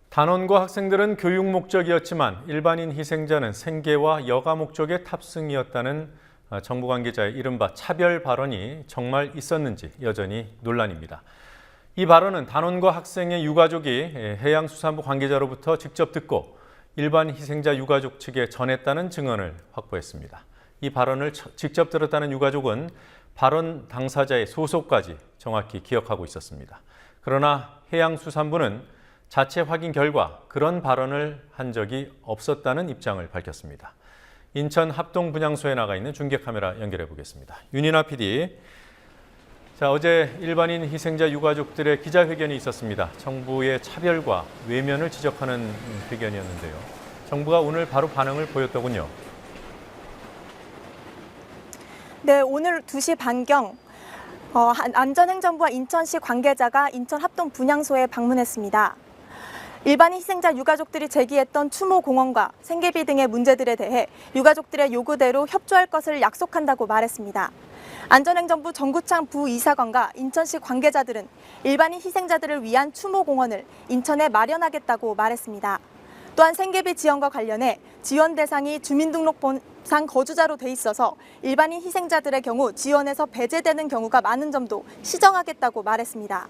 단원고 학생들은 교육 목적이었지만 일반인 희생자는 생계와 여가 목적의 탑승이었다는 정부 관계자의 이른바 차별 발언이 정말 있었는지 여전히 논란입니다. 이 발언은 단원고 학생의 유가족이 해양수산부 관계자로부터 직접 듣고 일반 희생자 유가족 측에 전했다는 증언을 확보했습니다. 이 발언을 직접 들었다는 유가족은 발언 당사자의 소속까지 정확히 기억하고 있었습니다. 그러나 해양수산부는 자체 확인 결과 그런 발언을 한 적이 없었다는 입장을 밝혔습니다. 인천 합동분향소에 나가 있는 중계카메라 연결해 보겠습니다. 윤인아 PD. 자, 어제 일반인 희생자 유가족들의 기자회견이 있었습니다. 정부의 차별과 외면을 지적하는 회견이었는데요. 정부가 오늘 바로 반응을 보였더군요. 네, 오늘 2시 반경 안전행정부와 인천시 관계자가 인천 합동분향소에 방문했습니다. 일반인 희생자 유가족들이 제기했던 추모 공원과 생계비 등의 문제들에 대해 유가족들의 요구대로 협조할 것을 약속한다고 말했습니다. 안전행정부 정구창 부이사관과 인천시 관계자들은 일반인 희생자들을 위한 추모 공원을 인천에 마련하겠다고 말했습니다. 또한 생계비 지원과 관련해 지원 대상이 주민등록상 거주자로 돼 있어서 일반인 희생자들의 경우 지원에서 배제되는 경우가 많은 점도 시정하겠다고 말했습니다.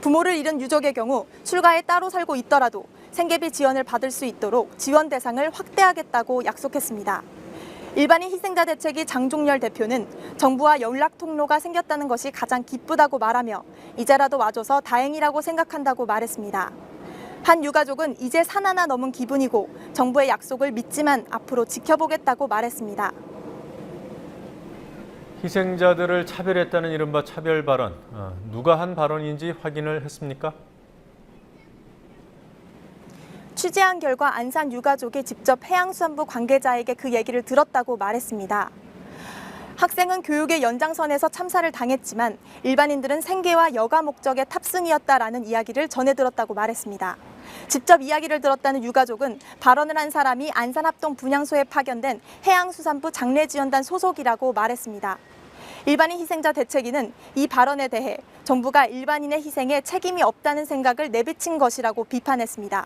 부모를 잃은 유족의 경우 출가에 따로 살고 있더라도 생계비 지원을 받을 수 있도록 지원 대상을 확대하겠다고 약속했습니다. 일반인 희생자 대책위 장종렬 대표는 정부와 연락 통로가 생겼다는 것이 가장 기쁘다고 말하며 이제라도 와줘서 다행이라고 생각한다고 말했습니다. 한 유가족은 이제 산 하나 넘은 기분이고 정부의 약속을 믿지만 앞으로 지켜보겠다고 말했습니다. 희생자들을 차별했다는 이른바 차별 발언, 누가 한 발언인지 확인을 했습니까? 취재한 결과 안산 유가족이 직접 해양수산부 관계자에게 그 얘기를 들었다고 말했습니다. 학생은 교육의 연장선에서 참사를 당했지만 일반인들은 생계와 여가 목적의 탑승이었다라는 이야기를 전해 들었다고 말했습니다. 직접 이야기를 들었다는 유가족은 발언을 한 사람이 안산합동분향소에 파견된 해양수산부 장례지원단 소속이라고 말했습니다. 일반인 희생자 대책위는 이 발언에 대해 정부가 일반인의 희생에 책임이 없다는 생각을 내비친 것이라고 비판했습니다.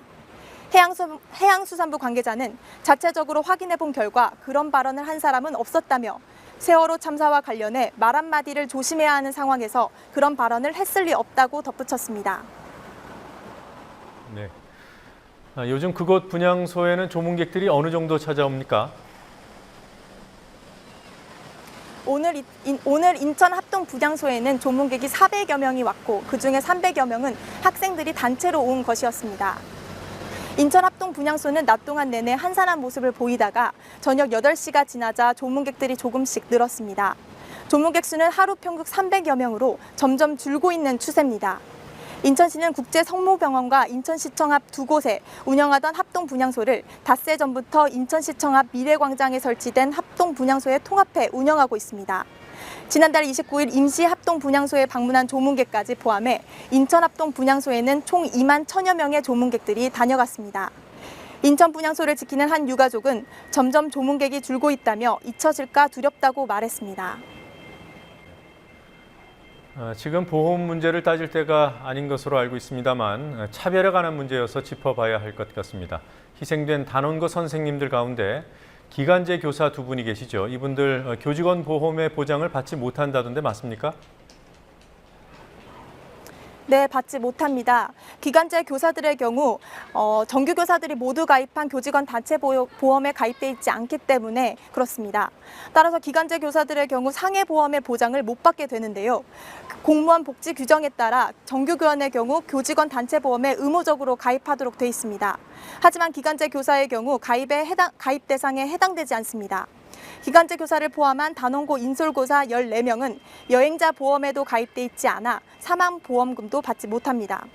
해양수산부 관계자는 자체적으로 확인해 본 결과 그런 발언을 한 사람은 없었다며 세월호 참사와 관련해 말 한마디를 조심해야 하는 상황에서 그런 발언을 했을 리 없다고 덧붙였습니다. 네. 요즘 그곳 분향소에는 조문객들이 어느 정도 찾아옵니까? 오늘 인천 합동분향소에는 조문객이 400여 명이 왔고 그중에 300여 명은 학생들이 단체로 온 것이었습니다. 인천 합동분향소는 낮 동안 내내 한산한 모습을 보이다가 저녁 8시가 지나자 조문객들이 조금씩 늘었습니다. 조문객 수는 하루 평균 300여 명으로 점점 줄고 있는 추세입니다. 인천시는 국제성모병원과 인천시청 앞 두 곳에 운영하던 합동분향소를 닷새 전부터 인천시청 앞 미래광장에 설치된 합동분향소에 통합해 운영하고 있습니다. 지난달 29일 임시 합동분향소에 방문한 조문객까지 포함해 인천 합동분향소에는 총 2만 1,000여 명의 조문객들이 다녀갔습니다. 인천 분향소를 지키는 한 유가족은 점점 조문객이 줄고 있다며 잊혀질까 두렵다고 말했습니다. 지금 보험 문제를 따질 때가 아닌 것으로 알고 있습니다만 차별에 관한 문제여서 짚어봐야 할 것 같습니다. 희생된 단원고 선생님들 가운데 기간제 교사 두 분이 계시죠. 이분들 교직원 보험의 보장을 받지 못한다던데 맞습니까? 네, 받지 못합니다. 기간제 교사들의 경우 정규 교사들이 모두 가입한 교직원 단체 보험에 가입돼 있지 않기 때문에 그렇습니다. 따라서 기간제 교사들의 경우 상해 보험의 보장을 못 받게 되는데요. 공무원 복지 규정에 따라 정규 교원의 경우 교직원 단체 보험에 의무적으로 가입하도록 돼 있습니다. 하지만 기간제 교사의 경우 가입 대상에 해당되지 않습니다. 기간제 교사를 포함한 단원고 인솔고사 14명은 여행자 보험에도 가입돼 있지 않아 사망보험금도 받지 못합니다.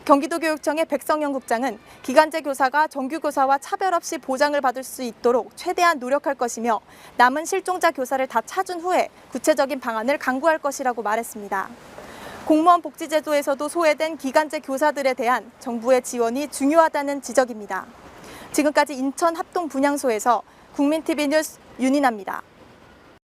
경기도교육청의 백성영 국장은 기간제 교사가 정규 교사와 차별 없이 보장을 받을 수 있도록 최대한 노력할 것이며 남은 실종자 교사를 다 찾은 후에 구체적인 방안을 강구할 것이라고 말했습니다. 공무원 복지제도에서도 소외된 기간제 교사들에 대한 정부의 지원이 중요하다는 지적입니다. 지금까지 인천 합동분향소에서 국민TV 뉴스 윤인아입니다.